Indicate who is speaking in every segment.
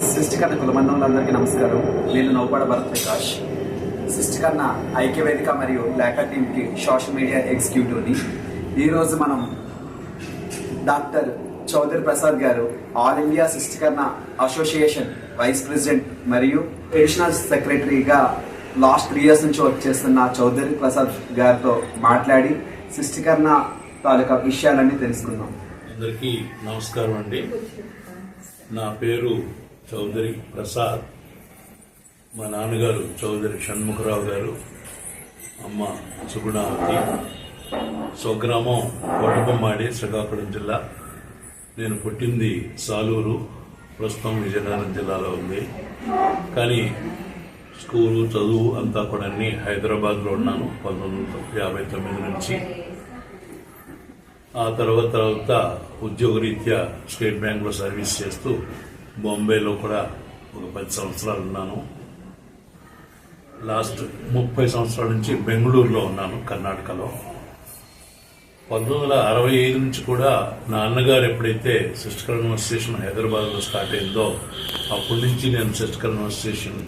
Speaker 1: సృష్టికర్ణ కులమండలందరికీ నమస్కారం. నేను నౌపాడ భరత్ ప్రకాష్. సృష్టికర్ణ ఐక్యవేదిక మరియు లేఖర్ టీంకి సోషల్ మీడియా ఎగ్జిక్యూటివ్ని. ఈరోజు మనం doctor Chaudhary Prasad garu, all India సృష్టికర్ణ అసోసియేషన్ వైస్ ప్రెసిడెంట్ మరియు అడిషనల్ సెక్రటరీగా లాస్ట్ 3 years నుంచి వర్క్ చేస్తున్న చౌదరి ప్రసాద్ గారితో మాట్లాడి సృష్టికర్ణ తాలూకా విషయాలన్నీ తెలుసుకుందాం.
Speaker 2: అందరికీ నమస్కారం అండి. నా పేరు చౌదరి ప్రసాద్. మా నాన్నగారు చౌదరి షణ్ముఖరావు గారు, అమ్మ సుగుణావతి. స్వగ్రామం కోటబొమ్మాడి, శ్రీకాకుళం జిల్లా. నేను పుట్టింది సాలూరు, ప్రస్తుతం విజయనగరం జిల్లాలో ఉంది. కానీ స్కూలు చదువు అంతా కూడా అన్ని హైదరాబాద్లో ఉన్నాను 1959 నుంచి. ఆ తర్వాత ఉద్యోగరీత్యా స్టేట్ బ్యాంక్లో సర్వీస్ చేస్తూ బాంబేలో కూడా ఒక 10 సంవత్సరాలు ఉన్నాను. లాస్ట్ 30 సంవత్సరాల నుంచి బెంగళూరులో ఉన్నాను, కర్ణాటకలో. 1965 నుంచి కూడా నా అన్నగారు ఎప్పుడైతే సృష్టికర్ణ అసోసియేషన్ హైదరాబాద్లో స్టార్ట్ అయిందో అప్పటి నుంచి నేను సృష్టికర్ణ అసోసియేషన్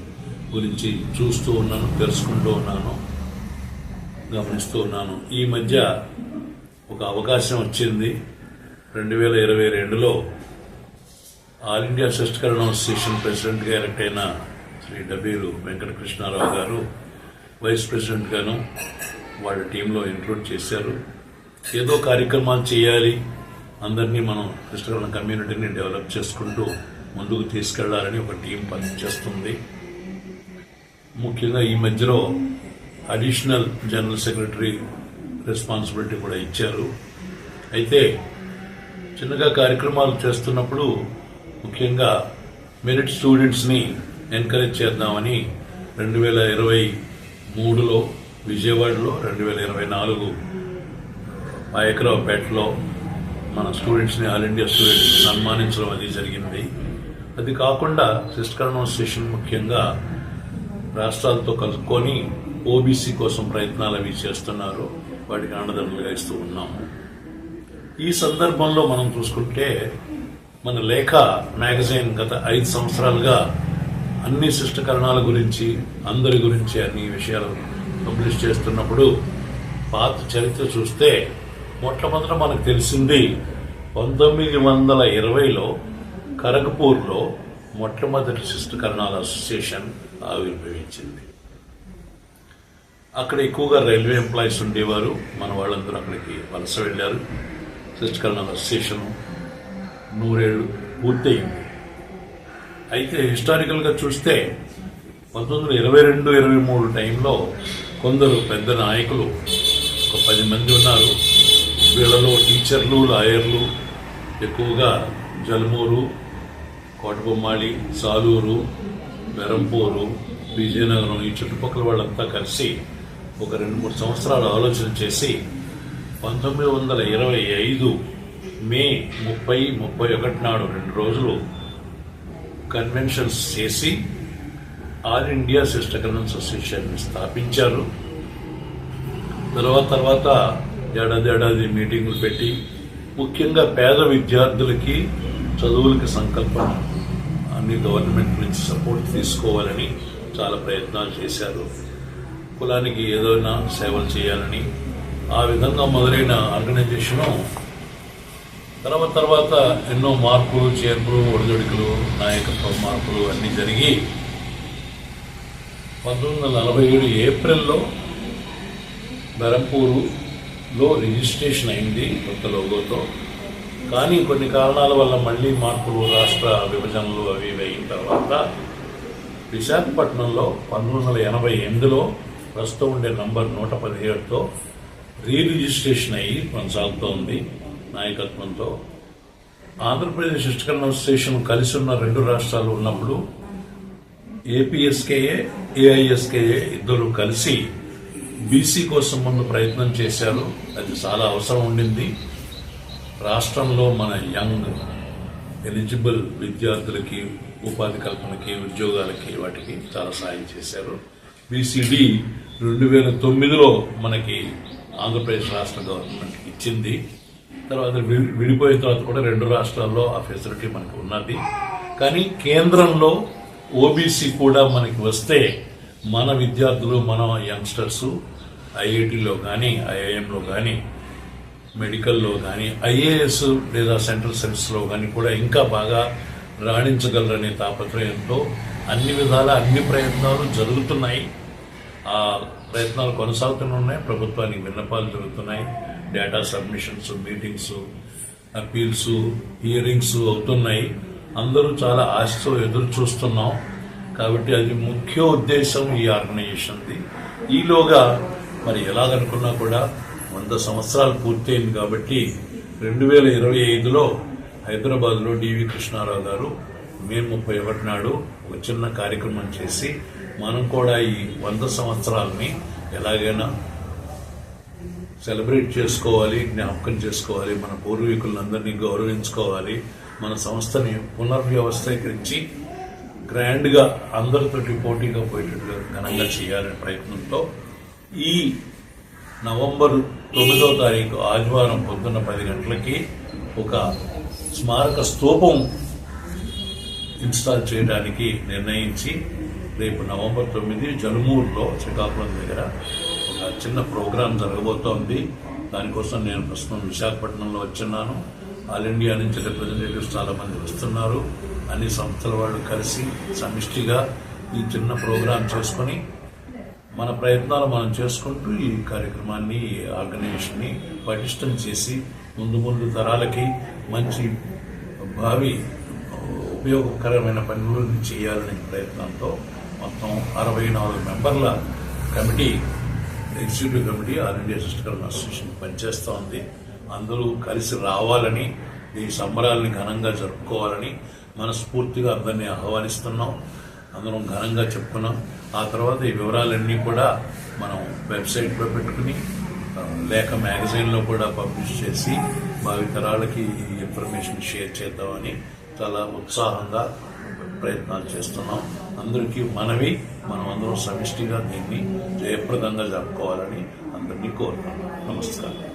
Speaker 2: గురించి చూస్తూ ఉన్నాను, తెలుసుకుంటూ ఉన్నాను, గమనిస్తూ ఉన్నాను. ఈ మధ్య ఒక అవకాశం వచ్చింది. 2022లో ఆల్ ఇండియా సృష్టికరణ అసోసియేషన్ ప్రెసిడెంట్గా ఎలక్ట్ అయిన శ్రీ డబ్బీలు వెంకటకృష్ణారావు గారు వైస్ ప్రెసిడెంట్గాను వాళ్ళ టీంలో ఇంక్లూడ్ చేశారు. ఏదో కార్యక్రమాలు చేయాలి, అందరినీ మనం సృష్టికరణ కమ్యూనిటీని డెవలప్ చేసుకుంటూ ముందుకు తీసుకెళ్లాలని ఒక టీం పనిచేస్తుంది. ముఖ్యంగా ఈ మధ్యలో అడిషనల్ జనరల్ సెక్రటరీ రెస్పాన్సిబిలిటీ కూడా ఇచ్చారు. అయితే చిన్నగా కార్యక్రమాలు చేస్తున్నప్పుడు ముఖ్యంగా మెరిట్ స్టూడెంట్స్ని ఎంకరేజ్ చేద్దామని 2023లో విజయవాడలో, 2024 పాయకరావుపేటలో మన స్టూడెంట్స్ని, ఆల్ ఇండియా స్టూడెంట్స్ సన్మానించడం అది జరిగింది. అది కాకుండా సృష్టికరణ అసోసియేషన్ ముఖ్యంగా రాష్ట్రాలతో కలుపుకొని ఓబీసీ కోసం ప్రయత్నాలు అవి చేస్తున్నారు. వాటికి అండదండలుగా ఇస్తూ ఉన్నాము. ఈ సందర్భంలో మనం చూసుకుంటే మన లేఖ మ్యాగజైన్ గత 5 సంవత్సరాలుగా అన్ని సృష్టికరణాల గురించి, అందరి గురించి అన్ని విషయాలు పబ్లిష్ చేస్తున్నప్పుడు పాత చరిత్ర చూస్తే మొట్టమొదట మనకు తెలిసింది 1920లో ఖరగ్పూర్లో మొట్టమొదటి సృష్టికరణాల అసోసియేషన్ ఆవిర్భవించింది. అక్కడ ఎక్కువగా రైల్వే ఎంప్లాయీస్ ఉండేవారు. మన వాళ్ళందరూ అక్కడికి వలస వెళ్లారు. సృష్టికరణ అసోసియేషన్ 100 ఏళ్ళు పూర్తయింది. అయితే హిస్టారికల్గా చూస్తే 1922-23 టైంలో కొందరు పెద్ద నాయకులు ఒక 10 మంది ఉన్నారు. వీళ్ళలో టీచర్లు, లాయర్లు, ఎక్కువగా జలమూరు, కోటబొమ్మాళి, సాలూరు, బెరంపూరు, విజయనగరం ఈ చుట్టుపక్కల వాళ్ళంతా కలిసి ఒక 2-3 సంవత్సరాలు ఆలోచన చేసి 1925 మే 30-31 నాడు 2 రోజులు కన్వెన్షన్స్ చేసి ఆల్ ఇండియా సృష్టికరణ అసోసియేషన్ స్థాపించారు. తర్వాత ఏడాది మీటింగులు పెట్టి ముఖ్యంగా పేద విద్యార్థులకి చదువులకి సంకల్పం, అన్ని గవర్నమెంట్ నుంచి సపోర్ట్ తీసుకోవాలని చాలా ప్రయత్నాలు చేశారు. కులానికి ఏదైనా సేవలు చేయాలని ఆ విధంగా మొదలైన ఆర్గనైజేషను తర్వాత ఎన్నో మార్పులు, చేర్పులు, ఒడిదొడుకులు, నాయకత్వ మార్పులు అన్నీ జరిగి 1947 ఏప్రిల్లో బెరంపూరులో రిజిస్ట్రేషన్ అయింది కొత్త లోగోతో. కానీ కొన్ని కారణాల వల్ల మళ్లీ మార్పులు, రాష్ట్ర విభజనలు అవి అయిన తర్వాత విశాఖపట్నంలో 1988లో ప్రస్తుతం ఉండే నంబర్ 117తో రిజిస్ట్రేషన్ అయ్యి కొనసాగుతోంది నాయకత్వంతో. ఆంధ్రప్రదేశ్ సృష్టికరణ అసోసియేషన్ కలిసి ఉన్న 2 రాష్ట్రాలు ఉన్నప్పుడు ఏపీఎస్కేఏ, ఏఐఎస్కేఏ ఇద్దరు కలిసి బీసీ కోసం ముందు ప్రయత్నం చేశారు. అది చాలా అవసరం ఉండింది. రాష్ట్రంలో మన యంగ్ ఎలిజిబుల్ విద్యార్థులకి ఉపాధి కల్పనకి, ఉద్యోగాలకి, వాటికి చాలా సాయం చేశారు. బీసీడీ 2009లో మనకి ఆంధ్రప్రదేశ్ రాష్ట్ర గవర్నమెంట్ ఇచ్చింది. తర్వాత విడిపోయిన తర్వాత కూడా 2 రాష్ట్రాల్లో ఆ ఫెసిలిటీ మనకు ఉన్నది. కానీ కేంద్రంలో ఓబీసీ కూడా మనకి వస్తే మన విద్యార్థులు, మన యంగ్స్టర్స్ ఐఐటిలో కానీ, ఐఐఎంలో కానీ, మెడికల్లో కానీ, ఐఏఎస్ లేదా సెంట్రల్ సర్వీస్లో కానీ కూడా ఇంకా బాగా రాణించగలరనే తాపత్రయంతో అన్ని విధాల అన్ని ప్రయత్నాలు జరుగుతున్నాయి. ఆ ప్రయత్నాలు కొనసాగుతూనే ఉన్నాయి. ప్రభుత్వానికి విన్నపాలు జరుగుతున్నాయి. Data submissions, meetings, appeals, hearings అవుతున్నాయి. అందరూ చాలా ఆశతో ఎదురు చూస్తున్నాం. కాబట్టి అది ముఖ్య ఉద్దేశం ఈ ఆర్గనైజేషన్ది. ఈలోగా మరి ఎలాగనుకున్నా కూడా 100 సంవత్సరాలు పూర్తయింది. కాబట్టి 2025లో హైదరాబాద్లో డివి కృష్ణారావు గారు మే 31 నాడు ఒక చిన్న కార్యక్రమం చేసి మనం కూడా ఈ 100 సంవత్సరాలని ఎలాగైనా సెలబ్రేట్ చేసుకోవాలి, జ్ఞాపకం చేసుకోవాలి, మన పూర్వీకులందరినీ గౌరవించుకోవాలి, మన సంస్థని పునర్వ్యవస్థీకరించి గ్రాండ్గా అందరితోటి పోటీగా పోయేటట్టుగా ఘనంగా చేయాలనే ప్రయత్నంతో ఈ నవంబర్ 9వ తారీఖు ఆదివారం పొద్దున్న 10 గంటలకి ఒక స్మారక స్తూపం ఇన్స్టాల్ చేయడానికి నిర్ణయించి రేపు నవంబర్ 9 జలుమూరులో శ్రీకాకుళం దగ్గర ఒక చిన్న ప్రోగ్రాం జరగబోతోంది. దానికోసం నేను ప్రస్తుతం విశాఖపట్నంలో వచ్చున్నాను. ఆల్ ఇండియా నుంచి రిప్రజెంటేటివ్స్ చాలా మంది వస్తున్నారు. అన్ని సంస్థల వాళ్ళు కలిసి సమిష్టిగా ఈ చిన్న ప్రోగ్రాం చేసుకుని మన ప్రయత్నాలు మనం చేసుకుంటూ ఈ కార్యక్రమాన్ని, ఈ ఆర్గనైజేషన్ని పటిష్టం చేసి ముందు తరాలకి మంచి భావి ఉపయోగకరమైన పనులు చేయాలనే ప్రయత్నంతో మొత్తం 64 మెంబర్ల committee, executive committee all India sister association పనిచేస్తూ ఉంది. అందరూ కలిసి రావాలని, ఈ సంబరాలని ఘనంగా జరుపుకోవాలని మనస్ఫూర్తిగా అందరినీ ఆహ్వానిస్తున్నాం. అందరం ఘనంగా చెప్పుకున్నాం. ఆ తర్వాత ఈ వివరాలన్నీ కూడా మనం వెబ్సైట్లో పెట్టుకుని లేక మ్యాగజైన్లో కూడా పబ్లిష్ చేసి భావితరాలకి ఈ ఇన్ఫర్మేషన్ షేర్ చేద్దామని చాలా ఉత్సాహంగా ప్రయత్నాలు చేస్తున్నాం. అందరికీ మనవి, మనం అందరం సమిష్టిగా దీన్ని జయప్రదంగా జరుపుకోవాలని అందరినీ కోరుతున్నాం. నమస్కారం.